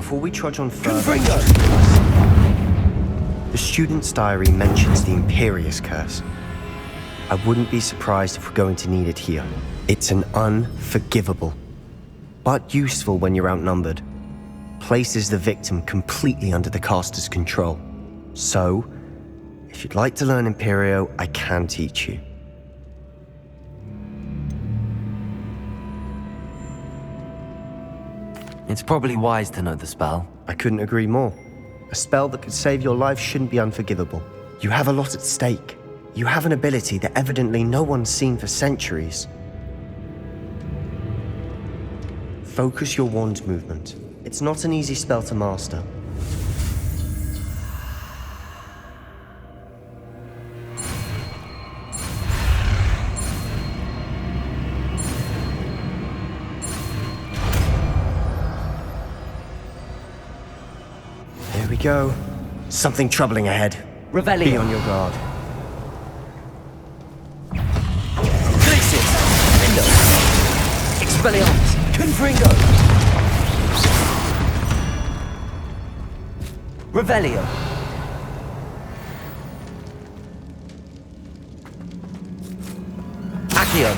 Before we trudge on further, Confringo! the student's diary mentions the Imperious Curse. I wouldn't be surprised if we're going to need it here. It's an unforgivable, but useful when you're outnumbered. Places the victim completely under the caster's control. So, if you'd like to learn Imperio, I can teach you. It's probably wise to know the spell. I couldn't agree more. A spell that could save your life shouldn't be unforgivable. You have a lot at stake. You have an ability that evidently no one's seen for centuries. Focus your wand movement. It's not an easy spell to master. Here we go. Something troubling ahead. Revelio. Be on your guard. Glacius! Window! Expelliarmus! Confringo! Revelio! Accio!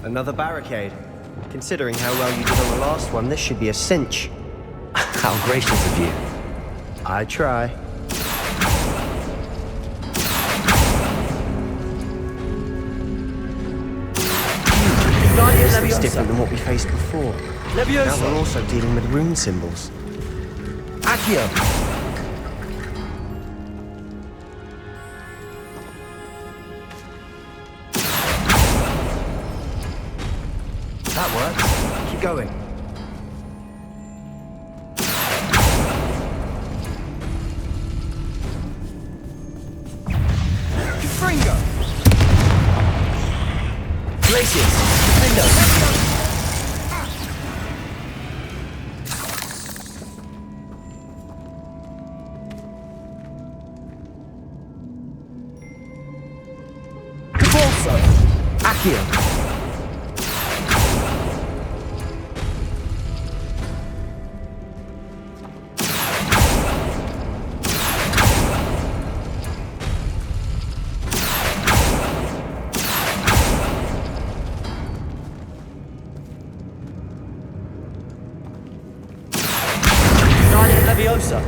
Another barricade. Considering how well you did on the last one, this should be a cinch. How gracious of you. I try. This looks different than what we faced before. Now we're also dealing with rune symbols. Accio! That works. Keep going. Confringo! Glacius! Window! Cabalso! Accio! Leviosa.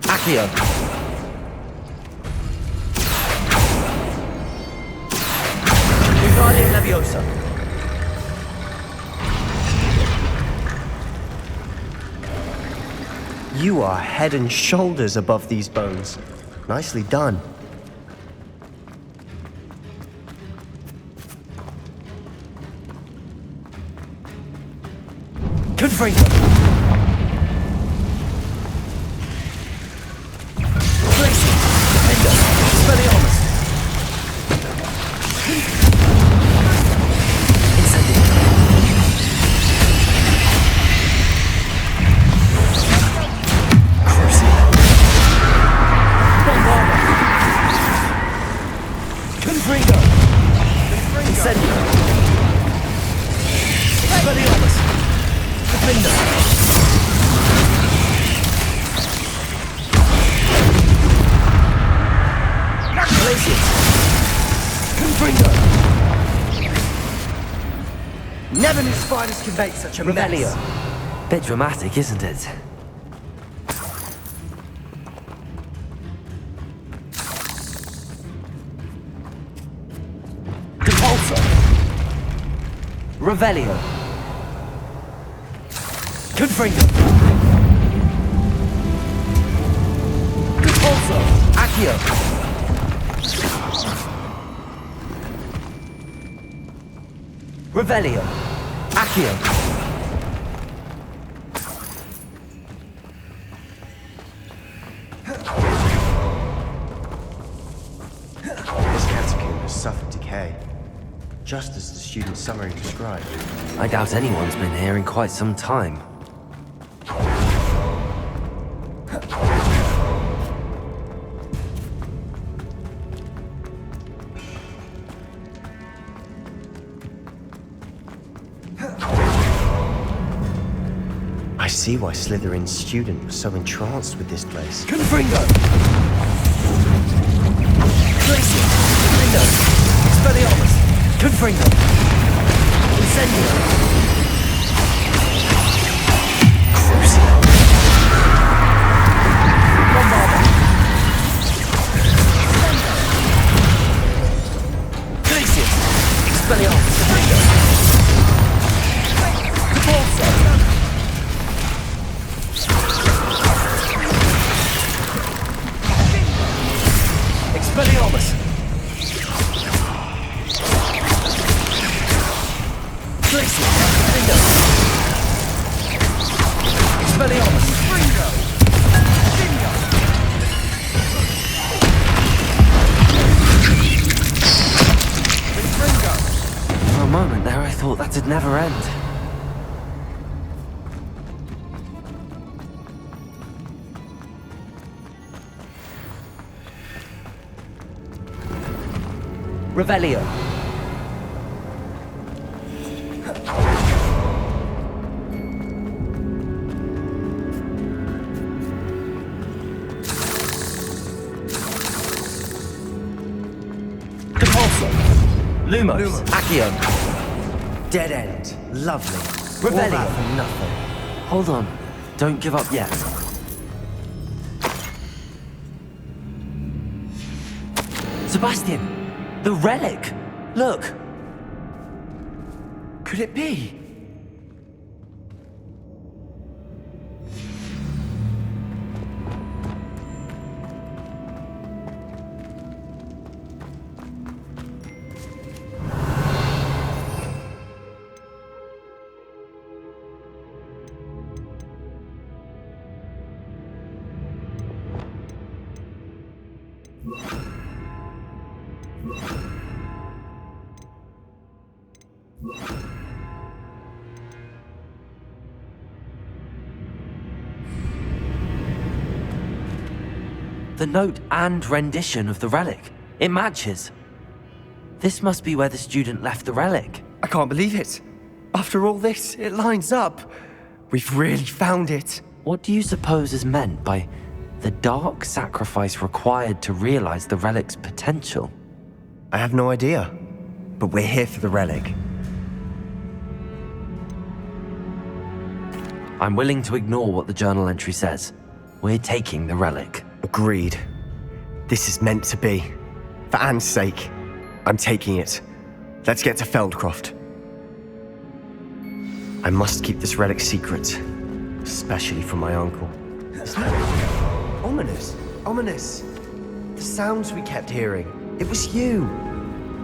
Accio. Wingardium Leviosa. You are head and shoulders above these bones. Nicely done. Confringo! Glacius! Window! Expelliarmus! Incendio! Crucible! Bombarda! Confringo! Incendio! Expelliarmus! Defender! Glacius! Confringo! Never knew spiders could make such a Revelio. mess. Bit dramatic, isn't it? Compulso! Revelio! Confringo! Compulso! Accio! Revelio! Accio! This catacomb has suffered decay, just as the student's summary described. I doubt anyone's been here in quite some time. I see why Slytherin's student was so entranced with this place. Confringo! Glacier! Window! Expelliarmus! Confringo! Incendio! That'd never end. Revelio. Depulso. Lumos. Accio. Dead end. Lovely. Revelio. All that for nothing. Hold on. Don't give up yet. Sebastian! The relic! Look! Could it be? The note and rendition of the relic. It matches. This must be where the student left the relic. I can't believe it. After all this, it lines up. We've really found it. What do you suppose is meant by the dark sacrifice required to realize the relic's potential? I have no idea. But we're here for the relic. I'm willing to ignore what the journal entry says. We're taking the relic. Agreed. This is meant to be. For Anne's sake, I'm taking it. Let's get to Feldcroft. I must keep this relic secret, especially from my uncle. Ominous. Ominous. The sounds we kept hearing. It was you.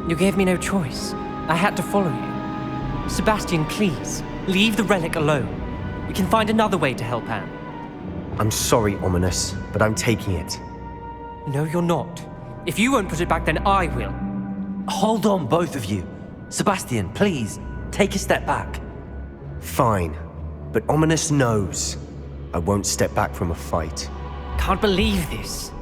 You gave me no choice. I had to follow you. Sebastian, please, leave the relic alone. We can find another way to help Anne. I'm sorry, Ominous, but I'm taking it. No, you're not. If you won't put it back, then I will. Hold on, both of you. Sebastian, please, take a step back. Fine, but Ominous knows I won't step back from a fight. Can't believe this.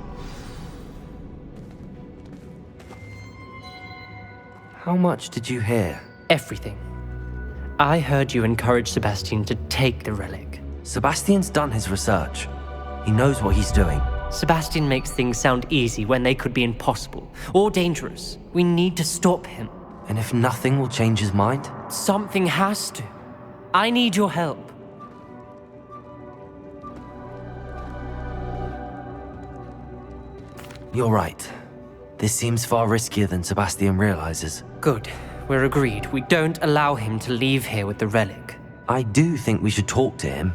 How much did you hear? Everything. I heard you encourage Sebastian to take the relic. Sebastian's done his research. He knows what he's doing. Sebastian makes things sound easy when they could be impossible or dangerous. We need to stop him. And if nothing will change his mind? Something has to. I need your help. You're right. This seems far riskier than Sebastian realizes. Good. We're agreed. We don't allow him to leave here with the relic. I do think we should talk to him,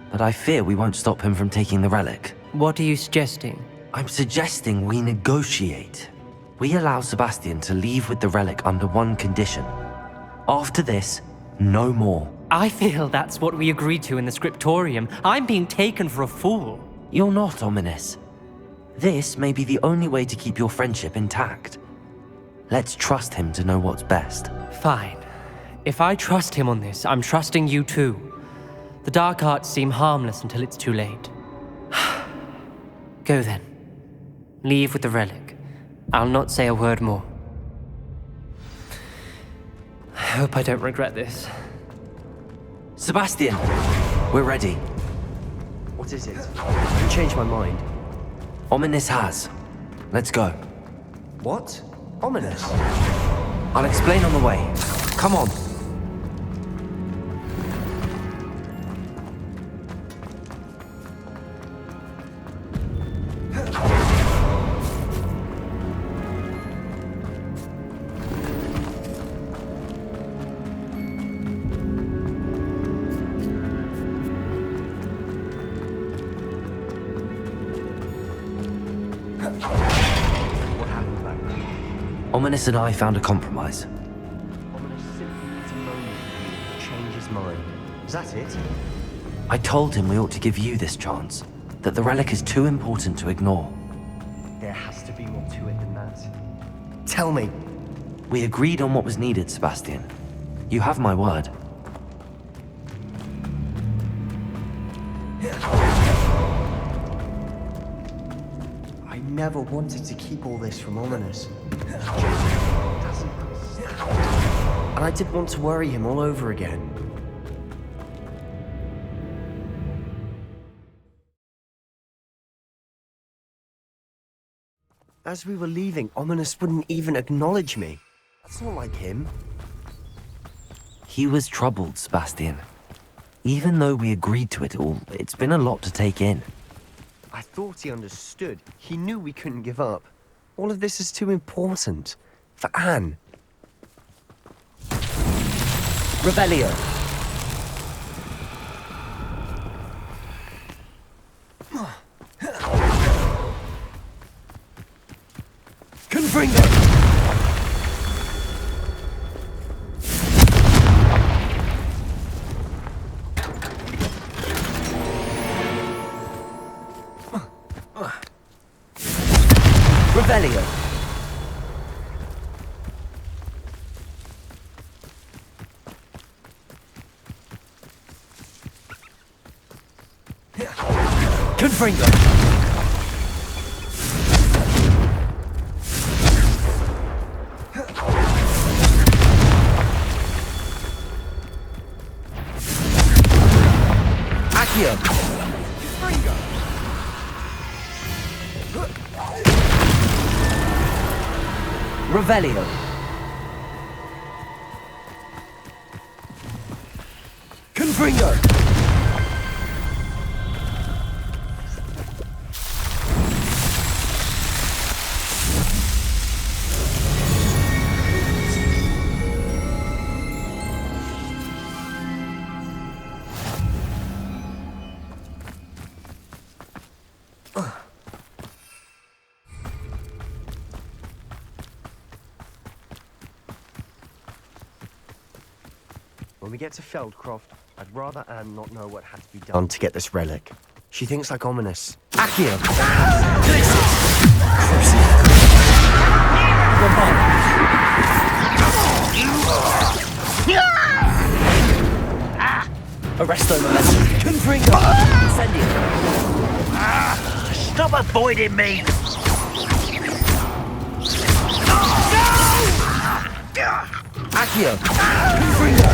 but I fear we won't stop him from taking the relic. What are you suggesting? I'm suggesting we negotiate. We allow Sebastian to leave with the relic under one condition. After this, no more. I feel that's what we agreed to in the scriptorium. I'm being taken for a fool. You're not, Ominous. This may be the only way to keep your friendship intact. Let's trust him to know what's best. Fine. If I trust him on this, I'm trusting you too. The dark arts seem harmless until it's too late. Go then. Leave with the relic. I'll not say a word more. I hope I don't regret this. Sebastian, we're ready. What is it? You changed my mind. Ominous has. Let's go. What? Ominous? I'll explain on the way. Come on. What happened back then? Ominous and I found a compromise. Ominous simply needs a moment to change his mind. Is that it? I told him we ought to give you this chance, that the relic is too important to ignore. There has to be more to it than that. Tell me. We agreed on what was needed, Sebastian. You have my word. I never wanted to keep all this from Ominous. And I didn't want to worry him all over again. As we were leaving, Ominous wouldn't even acknowledge me. That's not like him. He was troubled, Sebastian. Even though we agreed to it all, it's been a lot to take in. I thought he understood. He knew we couldn't give up. All of this is too important. For Anne. Rebellion. Confringo! Rebellion! Confringo! Accio! Revelio. Confringo. When we get to Feldcroft, I'd rather Anne not know what had to be done to get this relic. She thinks like Ominous. Accio! Arresto momentum. Confringo! Incendio! Stop avoiding me! Accio! Confringo!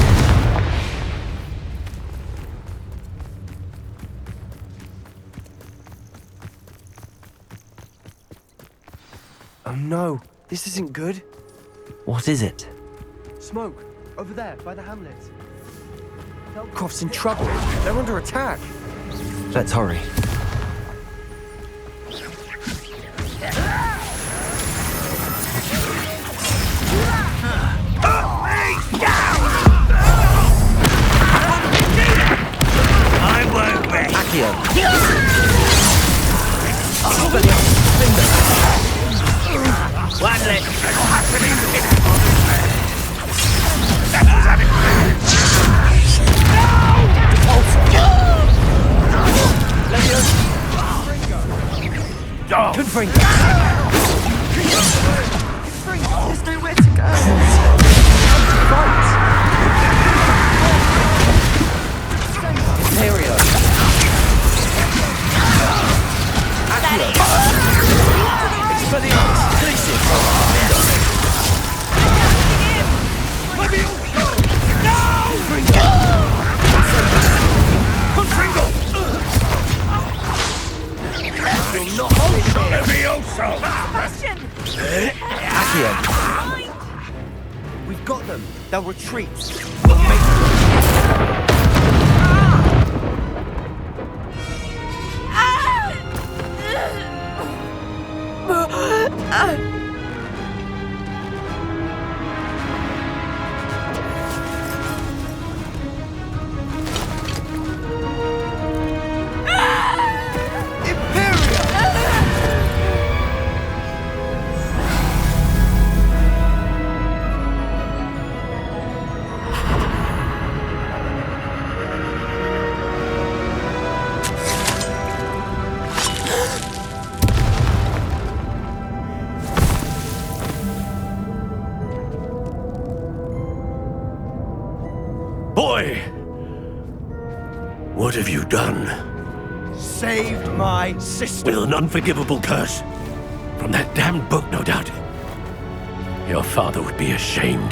Oh no, this isn't good. What is it? Smoke, over there, by the hamlet. Feldcroft's in trouble. They're under attack. Let's hurry. I won't rest. Accio! One leg. Confringo! There's nowhere to go. Fight! Imperio! Expelliarmus! Glacius! Confringo! They'll retreat. Boy! What have you done? Saved my sister. With an unforgivable curse? From that damned book, no doubt. Your father would be ashamed.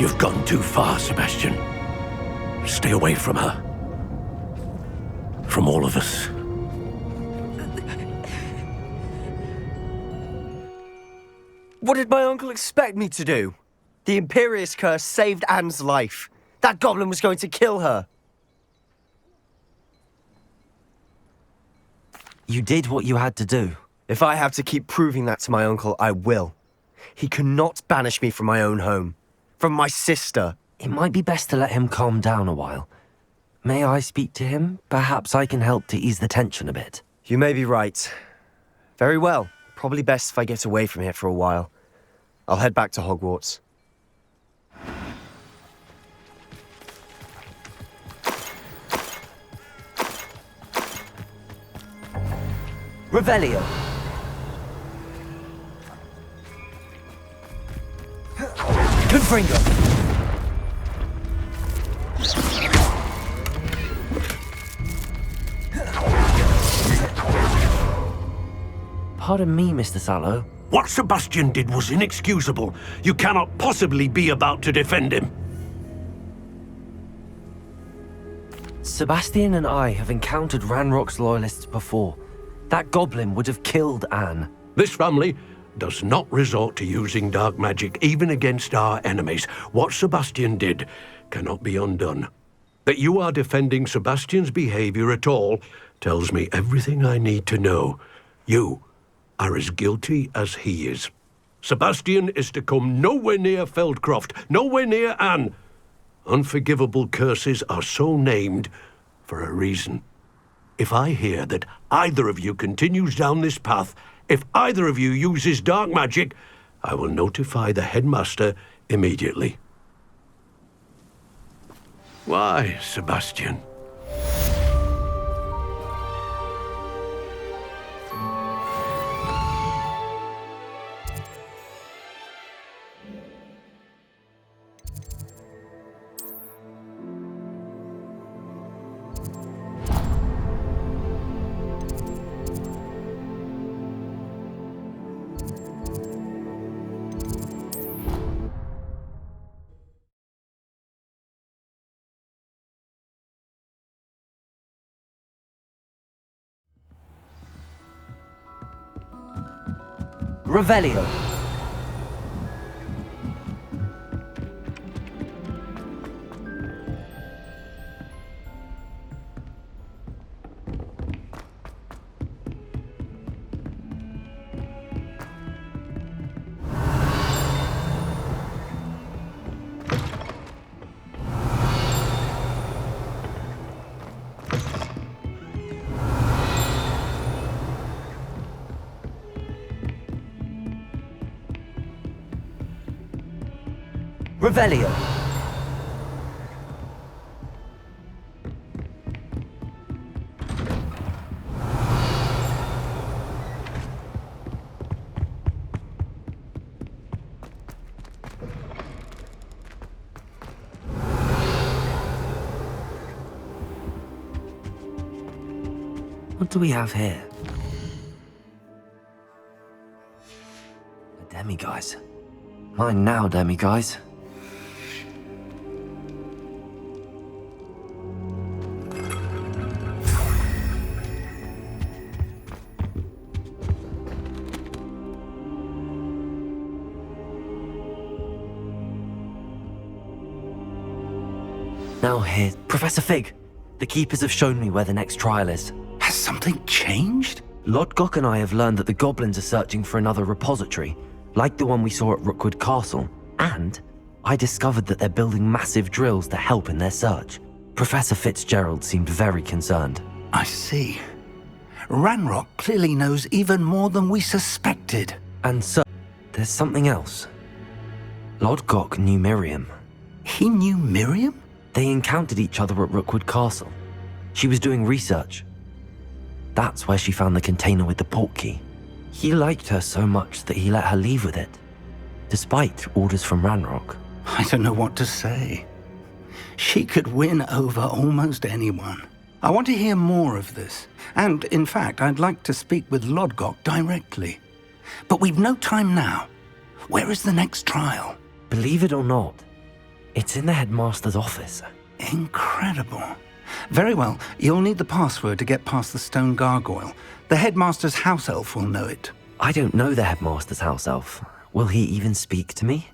You've gone too far, Sebastian. Stay away from her. From all of us. What did my uncle expect me to do? The Imperious Curse saved Anne's life. That goblin was going to kill her. You did what you had to do. If I have to keep proving that to my uncle, I will. He cannot banish me from my own home. From my sister. It might be best to let him calm down a while. May I speak to him? Perhaps I can help to ease the tension a bit. You may be right. Very well. Probably best if I get away from here for a while. I'll head back to Hogwarts. Revelio. Confringo. Pardon me, Mr. Sallow. What Sebastian did was inexcusable. You cannot possibly be about to defend him. Sebastian and I have encountered Ranrock's loyalists before. That goblin would have killed Anne. This family does not resort to using dark magic even against our enemies. What Sebastian did cannot be undone. That you are defending Sebastian's behavior at all tells me everything I need to know. You are as guilty as he is. Sebastian is to come nowhere near Feldcroft, nowhere near Anne. Unforgivable curses are so named for a reason. If I hear that either of you continues down this path, if either of you uses dark magic, I will notify the headmaster immediately. Why, Sebastian? Revelio. Revelio. What do we have here? A demiguise. Mine now, demiguise. Now here, Professor Fig. The Keepers have shown me where the next trial is. Has something changed? Lodgok and I have learned that the goblins are searching for another repository, like the one we saw at Rookwood Castle. And I discovered that they're building massive drills to help in their search. Professor Fitzgerald seemed very concerned. I see. Ranrock clearly knows even more than we suspected. And so, there's something else. Lodgok knew Miriam. He knew Miriam? They encountered each other at Rookwood Castle. She was doing research. That's where she found the container with the portkey. He liked her so much that he let her leave with it, despite orders from Ranrock. I don't know what to say. She could win over almost anyone. I want to hear more of this. And, in fact, I'd like to speak with Lodgok directly. But we've no time now. Where is the next trial? Believe it or not, it's in the headmaster's office. Incredible. Very well, you'll need the password to get past the stone gargoyle. The headmaster's house elf will know it. I don't know the headmaster's house elf. Will he even speak to me?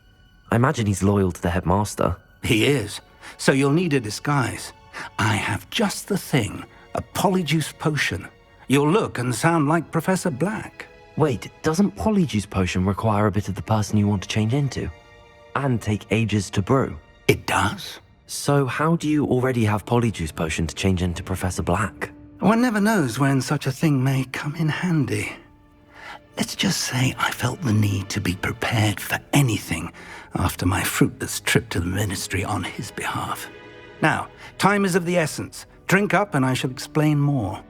I imagine he's loyal to the headmaster. He is. So you'll need a disguise. I have just the thing. A polyjuice potion. You'll look and sound like Professor Black. Wait, doesn't Polyjuice Potion require a bit of the person you want to change into? And take ages to brew? It does? So how do you already have Polyjuice Potion to change into Professor Black? One never knows when such a thing may come in handy. Let's just say I felt the need to be prepared for anything after my fruitless trip to the ministry on his behalf. Now, time is of the essence. Drink up and I shall explain more.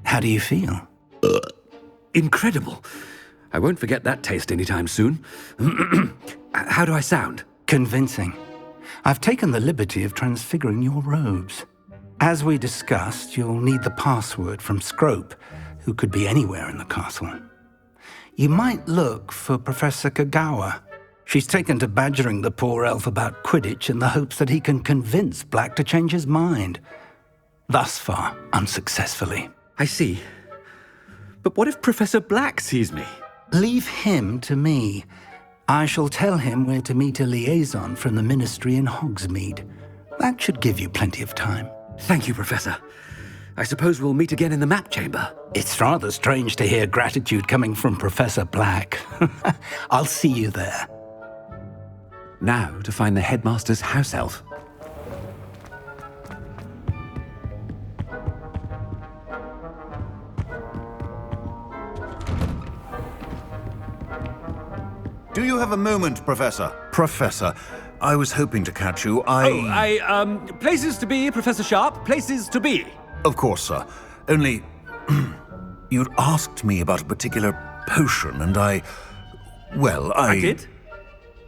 How do you feel? Incredible. I won't forget that taste anytime soon. How do I sound? Convincing. I've taken the liberty of transfiguring your robes. As we discussed, you'll need the password from Scrope, who could be anywhere in the castle. You might look for Professor Kagawa. She's taken to badgering the poor elf about Quidditch in the hopes that he can convince Black to change his mind. Thus far, unsuccessfully. I see. But what if Professor Black sees me? Leave him to me. I shall tell him where to meet a liaison from the ministry in Hogsmeade. That should give you plenty of time. Thank you, Professor. I suppose we'll meet again in the map chamber. It's rather strange to hear gratitude coming from Professor Black. I'll see you there. Now to find the headmaster's house elf. Do you have a moment, Professor? Professor, I was hoping to catch you. Places to be, Professor Sharp. Places to be. Of course, sir. Only, you'd asked me about a particular potion, and I did?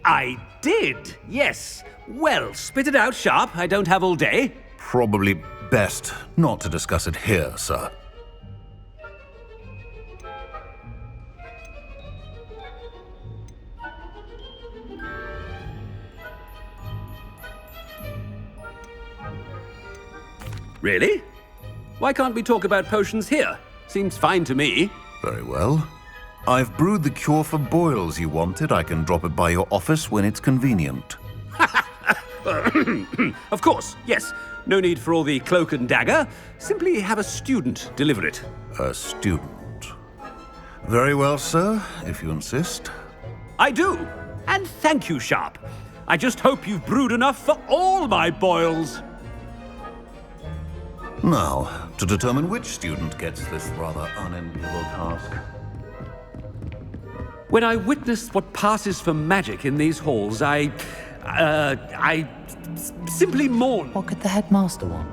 I did, yes. Well, spit it out, Sharp. I don't have all day. Probably best not to discuss it here, sir. Really? Why can't we talk about potions here? Seems fine to me. Very well. I've brewed the cure for boils you wanted. I can drop it by your office when it's convenient. Of course, yes. No need for all the cloak and dagger. Simply have a student deliver it. A student. Very well, sir, if you insist. I do. And thank you, Sharp. I just hope you've brewed enough for all my boils. Now, to determine which student gets this rather unenviable task. When I witnessed what passes for magic in these halls, I simply mourned. What could the headmaster want?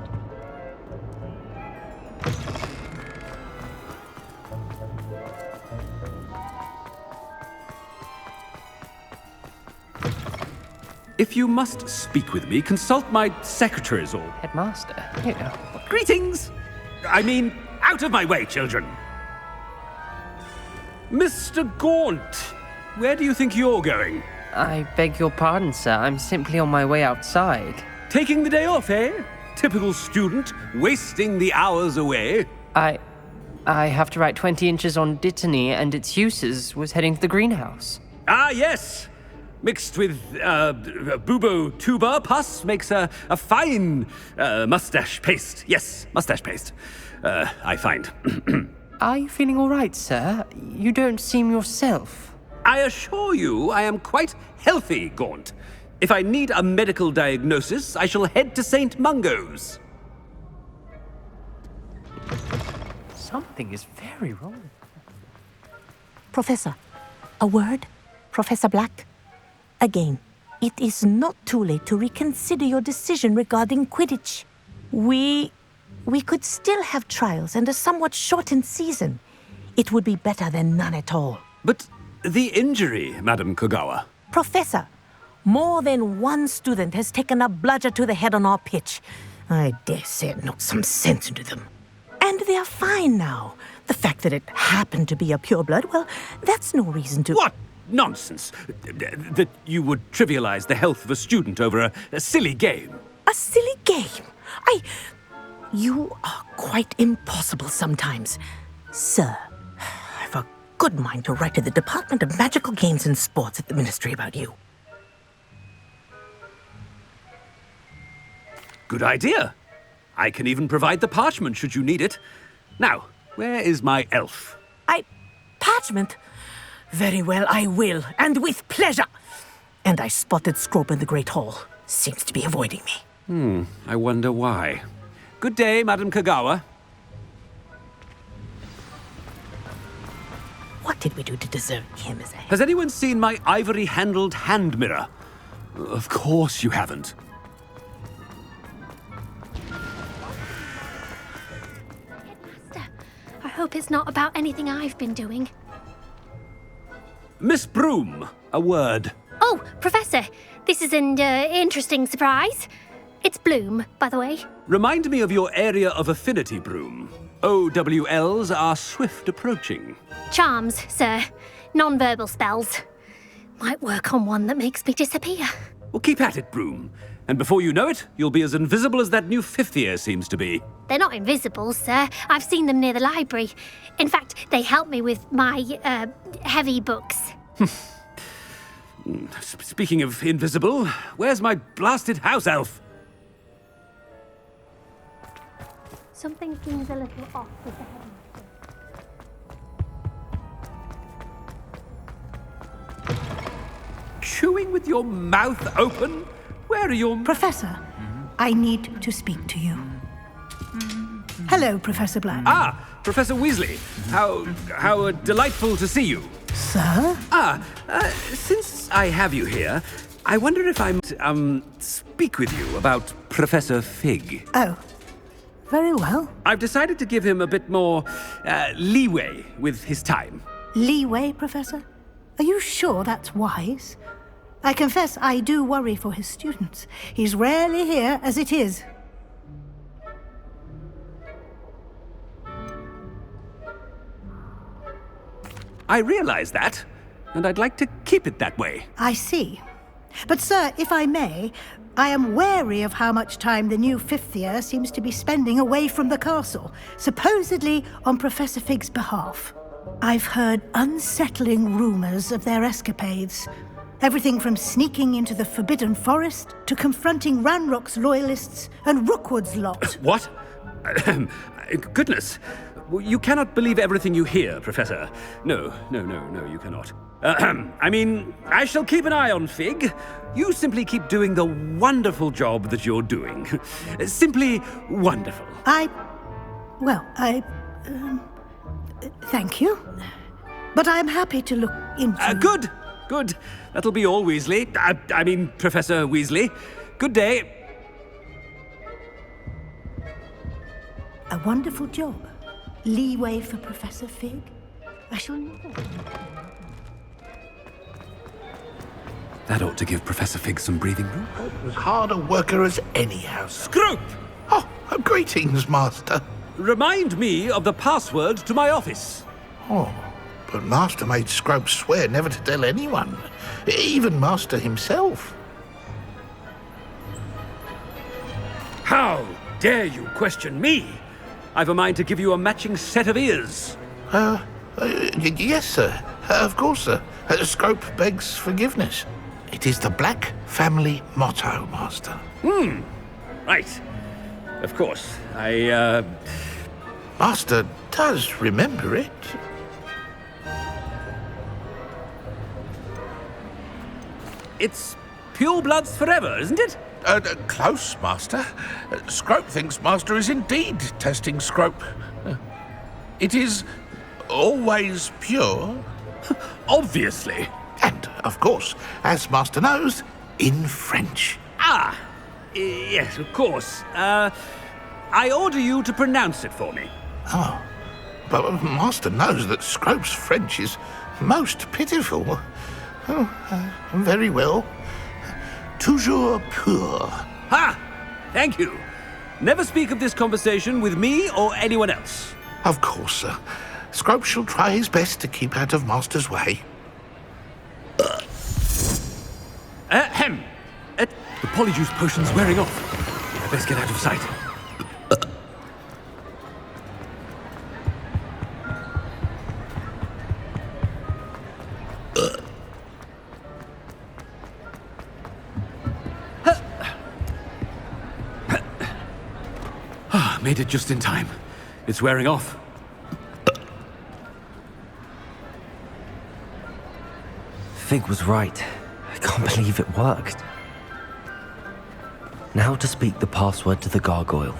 If you must speak with me, consult my secretaries or... Headmaster, you know. Greetings! I mean, out of my way, children. Mr. Gaunt, where do you think you're going? I beg your pardon, sir. I'm simply on my way outside. Taking the day off, eh? Typical student, wasting the hours away. I have to write 20 inches on Dittany and its uses. Was heading to the greenhouse. Ah, yes. Mixed with bubo tuber pus makes a fine mustache paste. Yes, mustache paste. I find. Are you feeling all right, sir? You don't seem yourself. I assure you I am quite healthy, Gaunt. If I need a medical diagnosis, I shall head to St. Mungo's. Something is very wrong. Professor, a word? Professor Black? Again, it is not too late to reconsider your decision regarding Quidditch. We could still have trials and a somewhat shortened season. It would be better than none at all. But the injury, Madam Kogawa. Professor, more than one student has taken a bludger to the head on our pitch. I dare say it knocked some sense into them. And they are fine now. The fact that it happened to be a pureblood, well, that's no reason to... What nonsense! That you would trivialize the health of a student over a silly game. A silly game? You are quite impossible sometimes. Sir, I've a good mind to write to the Department of Magical Games and Sports at the Ministry about you. Good idea. I can even provide the parchment should you need it. Now, where is my elf? Parchment? Very well, I will, and with pleasure. And I spotted Scrope in the Great Hall. Seems to be avoiding me. I wonder why. Good day, Madam Kogawa. What did we do to deserve him as a... Has anyone seen my ivory-handled hand mirror? Of course you haven't. Headmaster, I hope it's not about anything I've been doing. Miss Broom, a word. Oh, Professor, this is an interesting surprise. It's Bloom, by the way. Remind me of your area of affinity, Broom. OWLs are swift approaching. Charms, sir. Non-verbal spells. Might work on one that makes me disappear. Well, keep at it, Broom. And before you know it, you'll be as invisible as that new fifth year seems to be. They're not invisible, sir. I've seen them near the library. In fact, they help me with my, heavy books. Speaking of invisible, where's my blasted house elf? Something seems a little off with the headmaster. Chewing with your mouth open? Where are your... Professor, I need to speak to you. Hello, Professor Black. Ah, Professor Weasley. How delightful to see you. Sir? Since I have you here, I wonder if I might, speak with you about Professor Fig. Oh, very well. I've decided to give him a bit more, leeway with his time. Leeway, Professor? Are you sure that's wise? I confess I do worry for his students. He's rarely here as it is. I realize that, and I'd like to keep it that way. I see. But, sir, if I may, I am wary of how much time the new fifth year seems to be spending away from the castle, supposedly on Professor Fig's behalf. I've heard unsettling rumors of their escapades. Everything from sneaking into the Forbidden Forest to confronting Ranrock's loyalists and Rookwood's lot. What? Goodness. You cannot believe everything you hear, Professor. No, you cannot. I mean, I shall keep an eye on Fig. You simply keep doing the wonderful job that you're doing. Simply wonderful. Thank you. But I'm happy to look into... Good. That'll be all, Weasley. I mean, Professor Weasley. Good day. A wonderful job. Leeway for Professor Fig? I shall know. That ought to give Professor Fig some breathing room. As hard a worker as any house. Scrope! Oh, greetings, Master. Remind me of the password to my office. Oh, but Master made Scrope swear never to tell anyone, even Master himself. How dare you question me? I've a mind to give you a matching set of ears. Yes, sir. Of course, sir. Scrope begs forgiveness. It is the Black family motto, Master. Right. Of course. Master does remember it. It's pure bloods forever, isn't it? Close, Master. Scrope thinks Master is indeed testing Scrope. It is always pure. Obviously. And, of course, as Master knows, in French. Yes, of course. I order you to pronounce it for me. Oh, but Master knows that Scrope's French is most pitiful. Very well. Toujours pur. Ha! Thank you. Never speak of this conversation with me or anyone else. Of course, sir. Scrope shall try his best to keep out of Master's way. The polyjuice potion's wearing off. I best get out of sight. Made it just in time. It's wearing off. Fig was right. I can't believe it worked. Now to speak the password to the gargoyle.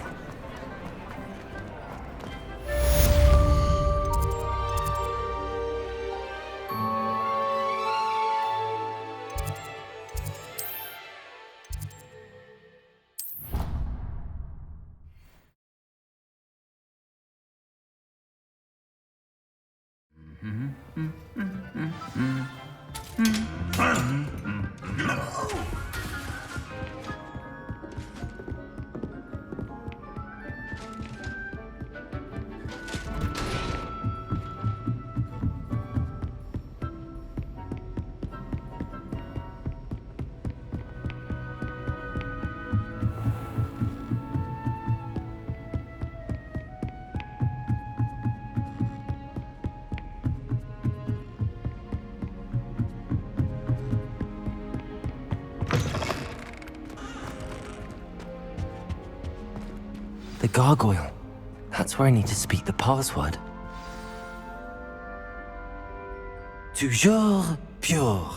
The gargoyle. That's where I need to speak the password. Toujours pure.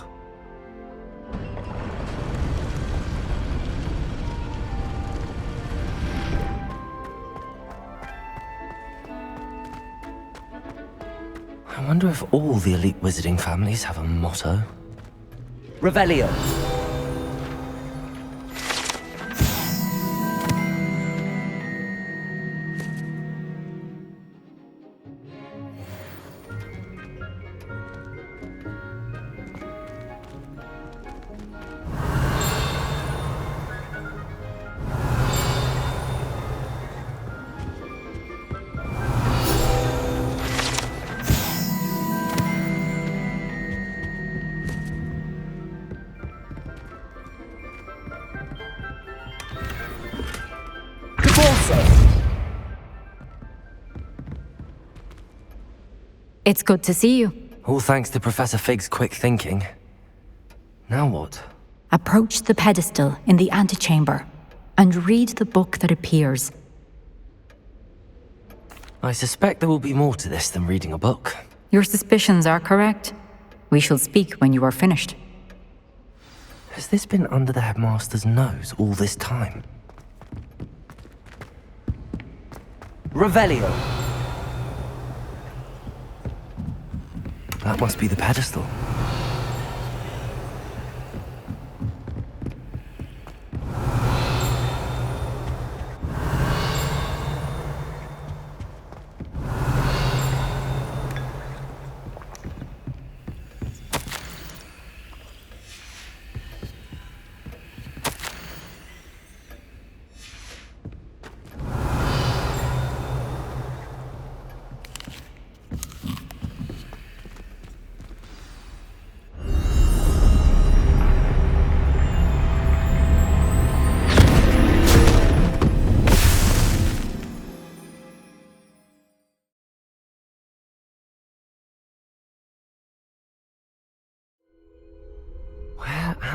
I wonder if all the elite wizarding families have a motto. Revelio. It's good to see you. All thanks to Professor Fig's quick thinking. Now what? Approach the pedestal in the antechamber and read the book that appears. I suspect there will be more to this than reading a book. Your suspicions are correct. We shall speak when you are finished. Has this been under the headmaster's nose all this time? Revelio. That must be the pedestal.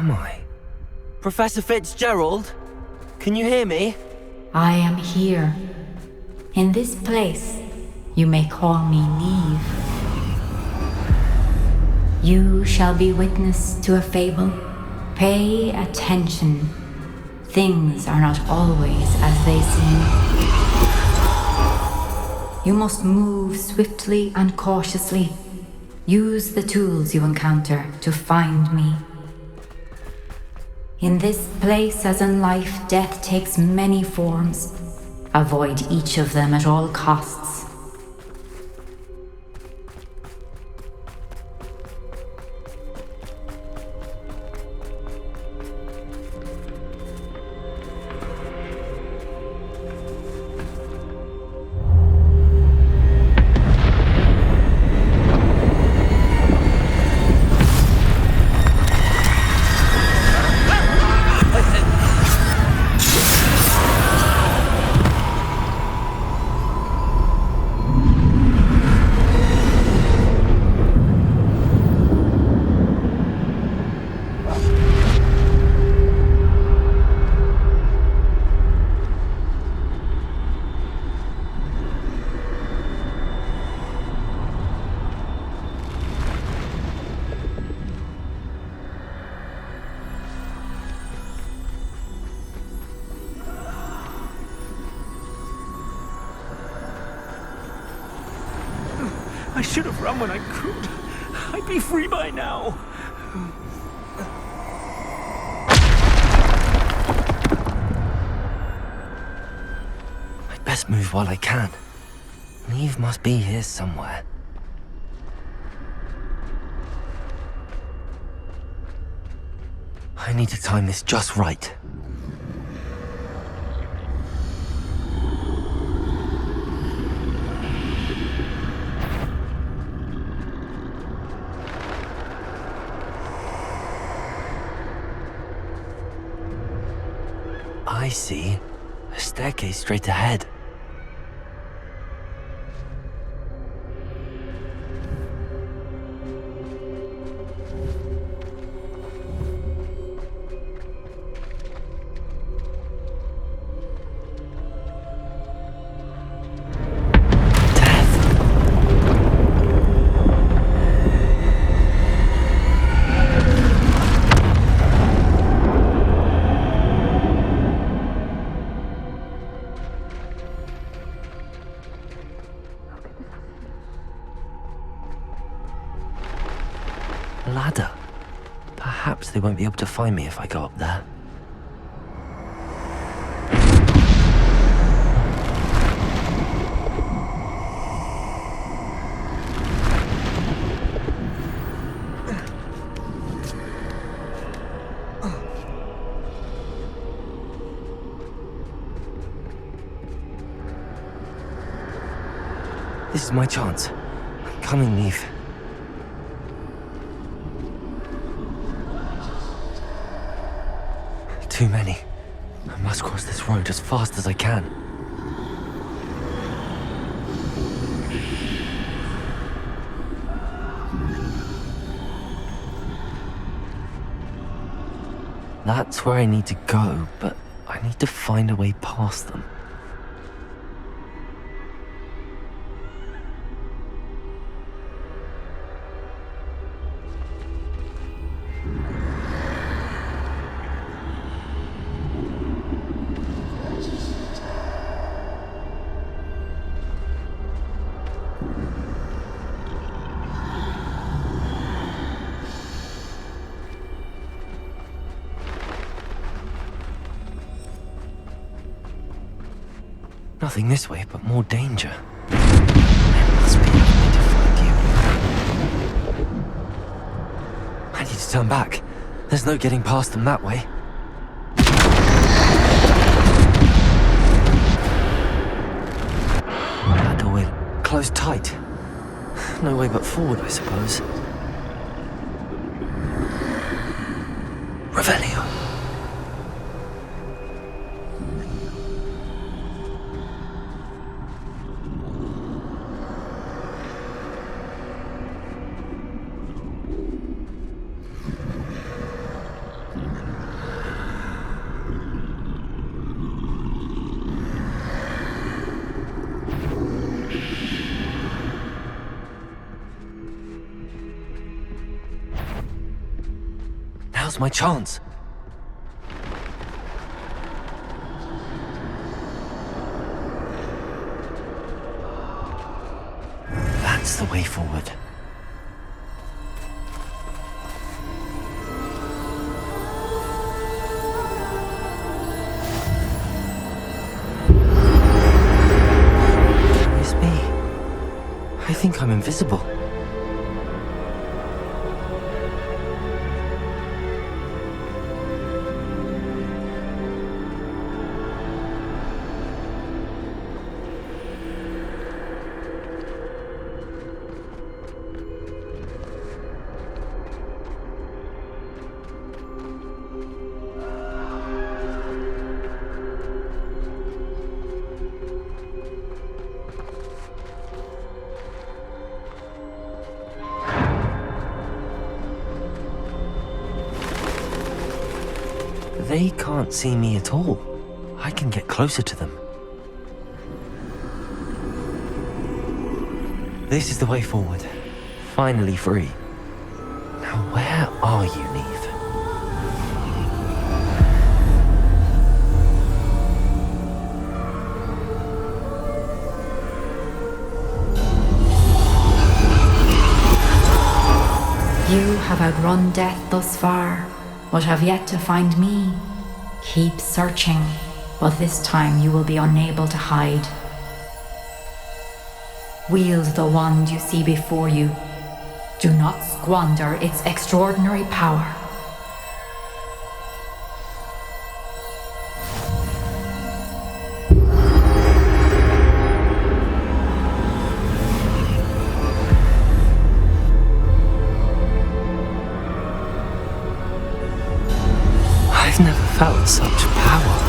am I? Professor Fitzgerald? Can you hear me? I am here. In this place, you may call me Neve. You shall be witness to a fable. Pay attention. Things are not always as they seem. You must move swiftly and cautiously. Use the tools you encounter to find me. In this place, as in life, death takes many forms. Avoid each of them at all costs. I should have run when I could. I'd be free by now. I'd best move while I can. Neve must be here somewhere. I need to time this just right. I see. A staircase straight ahead. Ladder. Perhaps they won't be able to find me if I go up there. This is my chance. I'm coming, Neve. Too many. I must cross this road as fast as I can. That's where I need to go, but I need to find a way past them. Nothing this way, but more danger. There must be a way to find you. I need to turn back. There's no getting past them that way. That doorway closed tight. No way but forward, I suppose. Revelio. Now's my chance. That's the way forward. It's me. I think I'm invisible. They can't see me at all. I can get closer to them. This is the way forward. Finally free. Now where are you, Neve? You have outrun death thus far, but have yet to find me. Keep searching, but this time you will be unable to hide. Wield the wand you see before you. Do not squander its extraordinary power. I've never felt such power.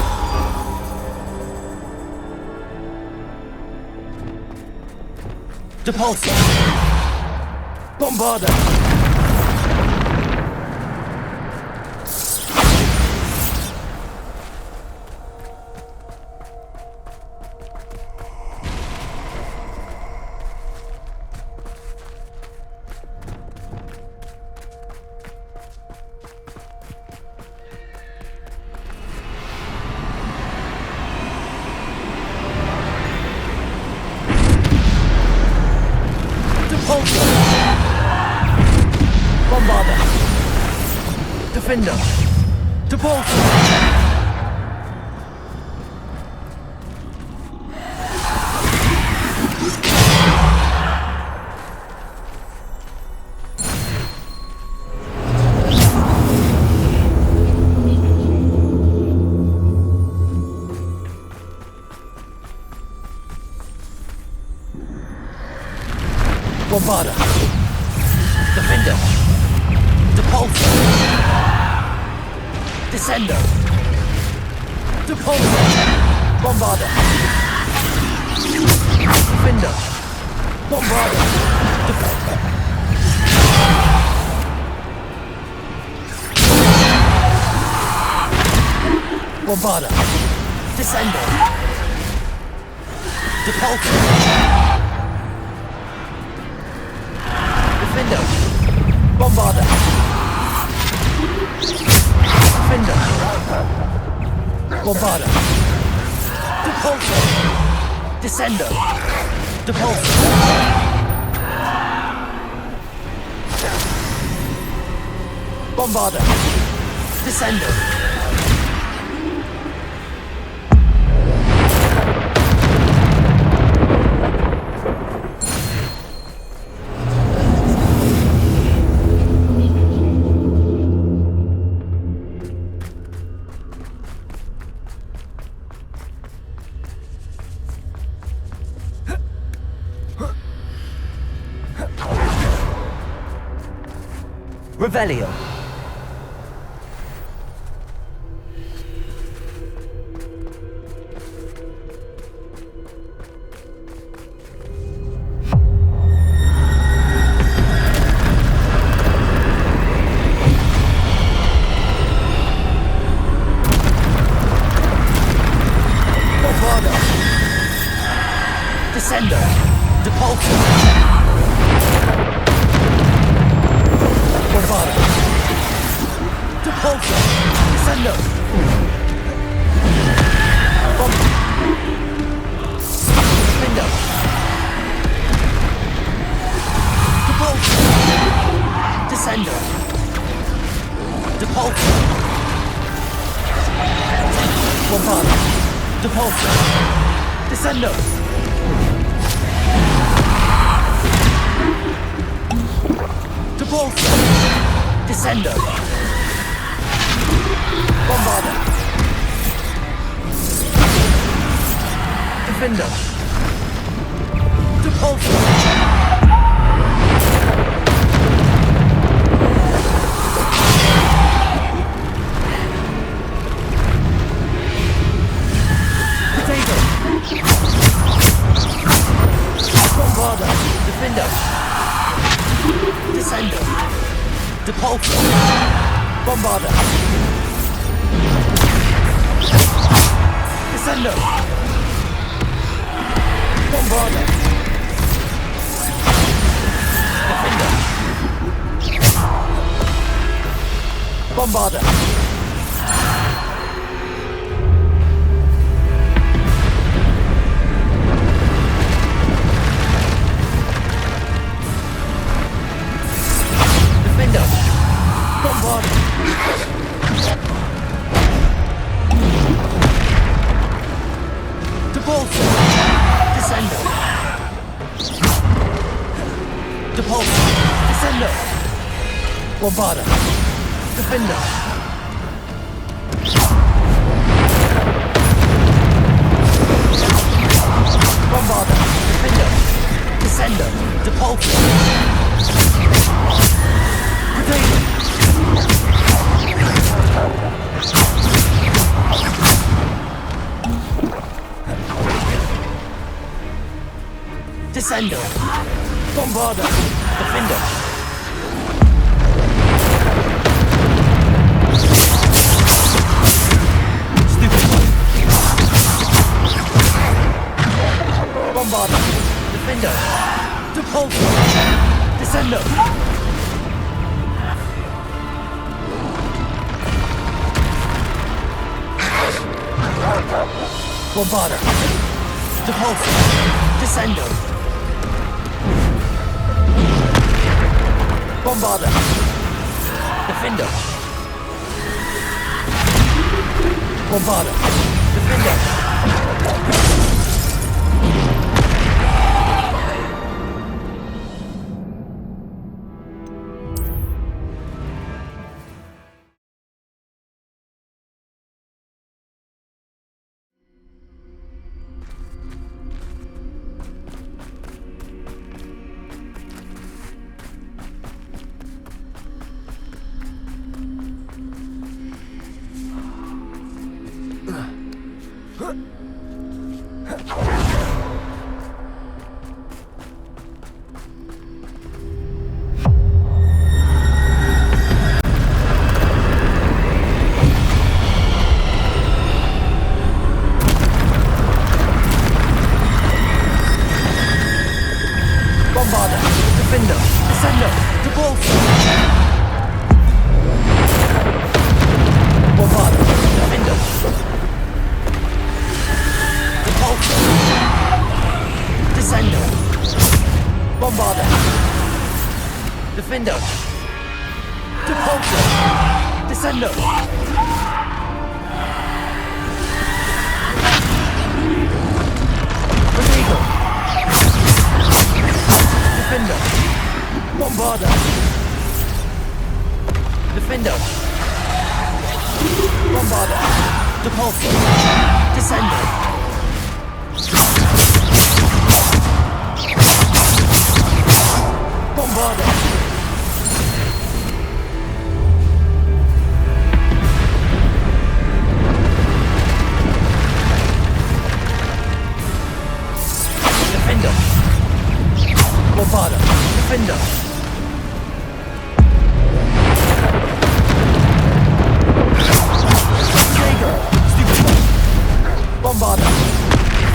Depulsor! Bombarder! Bombarder! Defender! Depulsor! Bombarder! Defender! Depulsor! Descender! Depulsor! Bombarder! Defender! Bombarder! Defender! Bombarder! Descender! Depulsor! Defender! Bombarder! Defender! Bombarder! Depulsor! Descender! Depulsor! Bombarder! Descender! Revelio. Bombarder. Descender. Depulsor. Bombarder. Depulsor! Descendo! Defender! Depulsor! Descendo! Depulsor! Bombarda! Depulsor! Descendo! Depulsor! Descendo! Bombarda! Defender! Depulsor! Potato! Bombarda! Defender! Descendo! Depulsor! Bombarda! Descendo! Bombarda! Defender! Bombarda! Defender! Bombarda! Depulsor! Descendo! Depulsor! Descendo! Bombarda! Defender! Bombarda! Defender! Descendo! Depulsor! Potato! Descendo! Bombarda! Defender! Stupid! Bombarda! Defender! Depulsor! Descendo! Bombarda! Depulsor! Descendo! Bombarda! Defender! Bombarda! Defender! Bombarda! Defender! Descendo! Depulsor! Bombarda! Defender! Depulsor! Descendo! Bombarda! Defender! Depulsor! Descendo! Potato! Defender! Bombarda! Defender! Bombarda! Depulsor! Descendo! Bombarda! Defender! Bombarda! Defender! Diego! Stupid! Bombarda!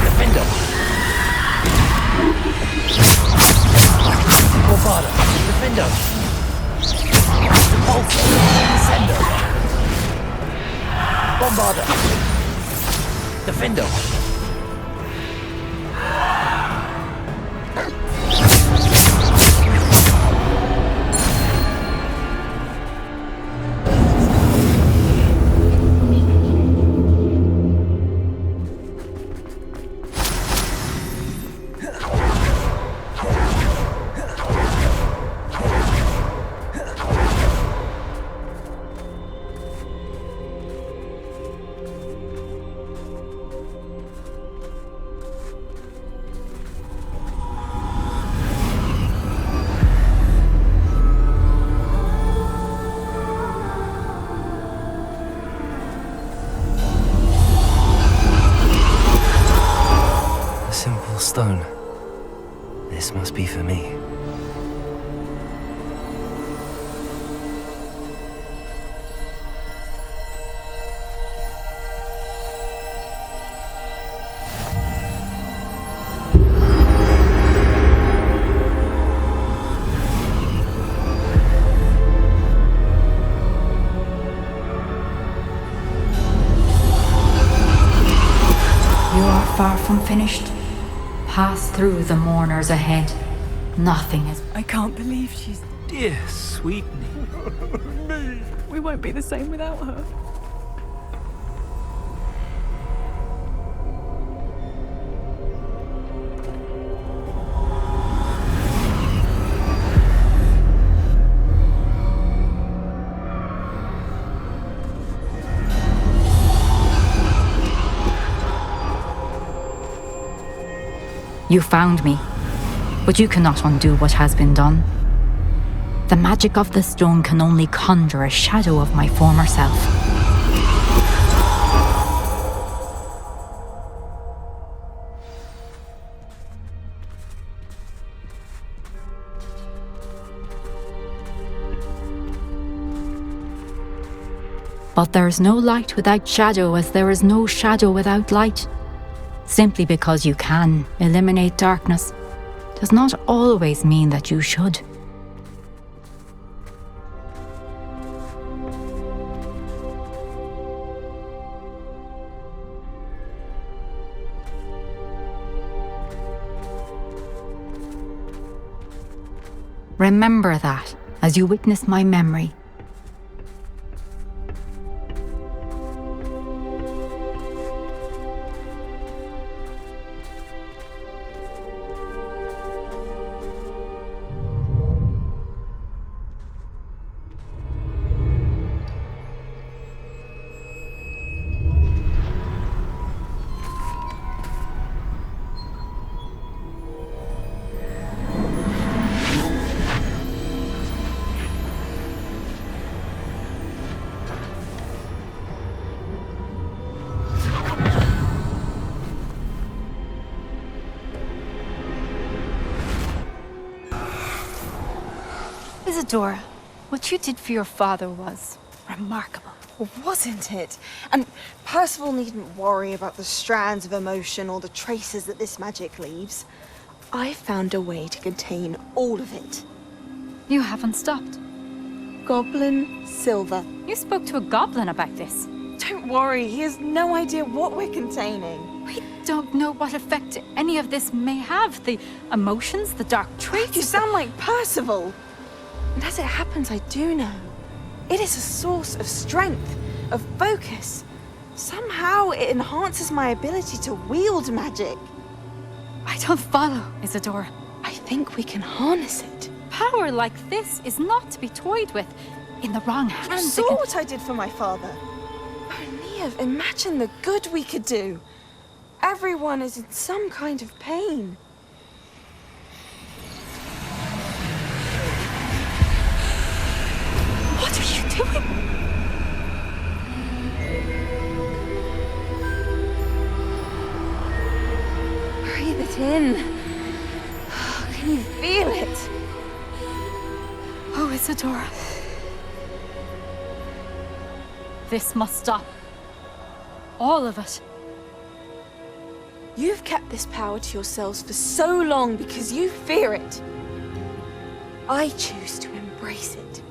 Defender! Bombarda! Defender! Depulsor! Descendo! bother. Defendo. Stone. This must be for me. You are far from finished. Pass through the mourners ahead. Nothing is... I can't believe she's... Dear sweet me. We won't be the same without her. You found me, but you cannot undo what has been done. The magic of the stone can only conjure a shadow of my former self. But there is no light without shadow, as there is no shadow without light. Simply because you can eliminate darkness does not always mean that you should. Remember that as you witness my memory. Isadora, what you did for your father was remarkable. Wasn't it? And Percival needn't worry about the strands of emotion or the traces that this magic leaves. I found a way to contain all of it. You haven't stopped. Goblin Silver. You spoke to a goblin about this. Don't worry, he has no idea what we're containing. We don't know what effect any of this may have. The emotions, the dark traits. You sound like Percival. And as it happens, I do know. It is a source of strength, of focus. Somehow it enhances my ability to wield magic. I don't follow, Isadora. I think we can harness it. Power like this is not to be toyed with. In the wrong hands. You saw what I did for my father. Oh, Neve, imagine the good we could do. Everyone is in some kind of pain. What are you doing? Breathe it in. Can you feel it? Oh, Isadora. This must stop. All of it. You've kept this power to yourselves for so long because you fear it. I choose to embrace it.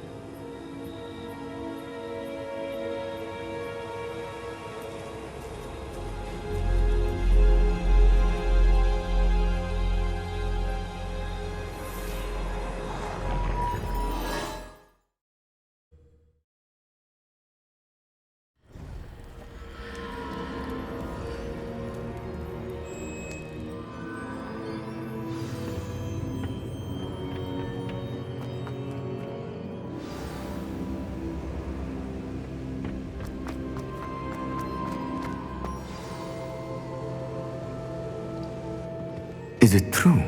Is it true?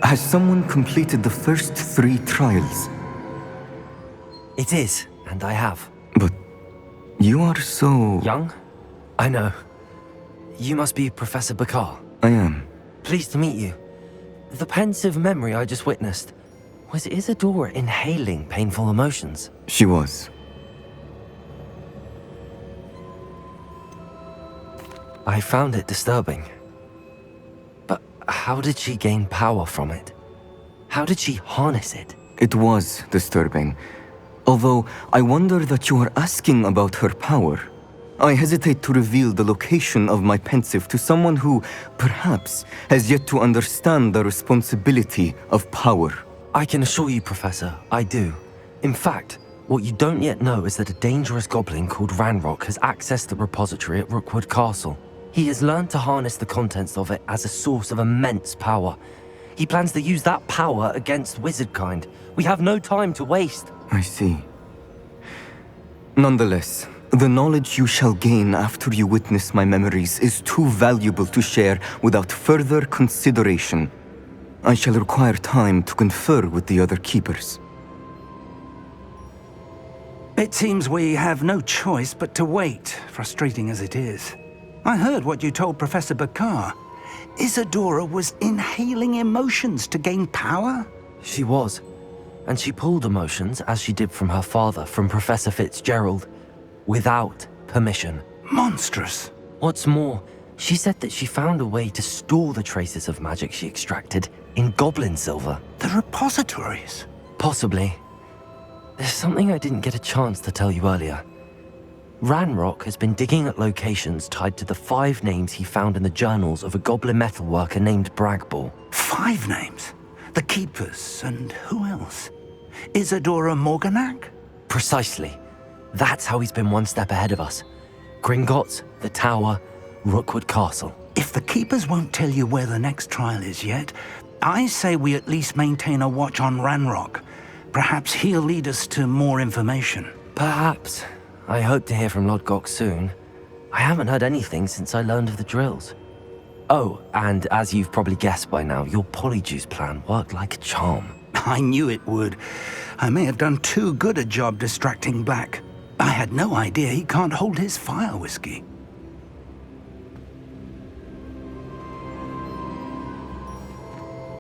Has someone completed the first 3 trials? It is, and I have. But you are so... Young? I know. You must be Professor Bakar. I am. Pleased to meet you. The pensive memory I just witnessed, was Isadora inhaling painful emotions? She was. I found it disturbing. But how did she gain power from it? How did she harness it? It was disturbing. Although I wonder that you are asking about her power. I hesitate to reveal the location of my pensive to someone who, perhaps, has yet to understand the responsibility of power. I can assure you, Professor, I do. In fact, what you don't yet know is that a dangerous goblin called Ranrock has accessed the repository at Rookwood Castle. He has learned to harness the contents of it as a source of immense power. He plans to use that power against wizardkind. We have no time to waste. I see. Nonetheless, the knowledge you shall gain after you witness my memories is too valuable to share without further consideration. I shall require time to confer with the other keepers. It seems we have no choice but to wait, frustrating as it is. I heard what you told Professor Bakar. Isadora was inhaling emotions to gain power? She was. And she pulled emotions, as she did from her father, from Professor Fitzgerald, without permission. Monstrous. What's more, she said that she found a way to store the traces of magic she extracted in goblin silver. The repositories? Possibly. There's something I didn't get a chance to tell you earlier. Ranrock has been digging at locations tied to the 5 names he found in the journals of a goblin metalworker named Bragball. 5 names? The Keepers, and who else? Isadora Morganac? Precisely. That's how he's been one step ahead of us. Gringotts, the Tower, Rookwood Castle. If the Keepers won't tell you where the next trial is yet, I say we at least maintain a watch on Ranrock. Perhaps he'll lead us to more information. Perhaps. I hope to hear from Lodgok soon. I haven't heard anything since I learned of the drills. Oh, and as you've probably guessed by now, your polyjuice plan worked like a charm. I knew it would. I may have done too good a job distracting Black. I had no idea he can't hold his fire whiskey.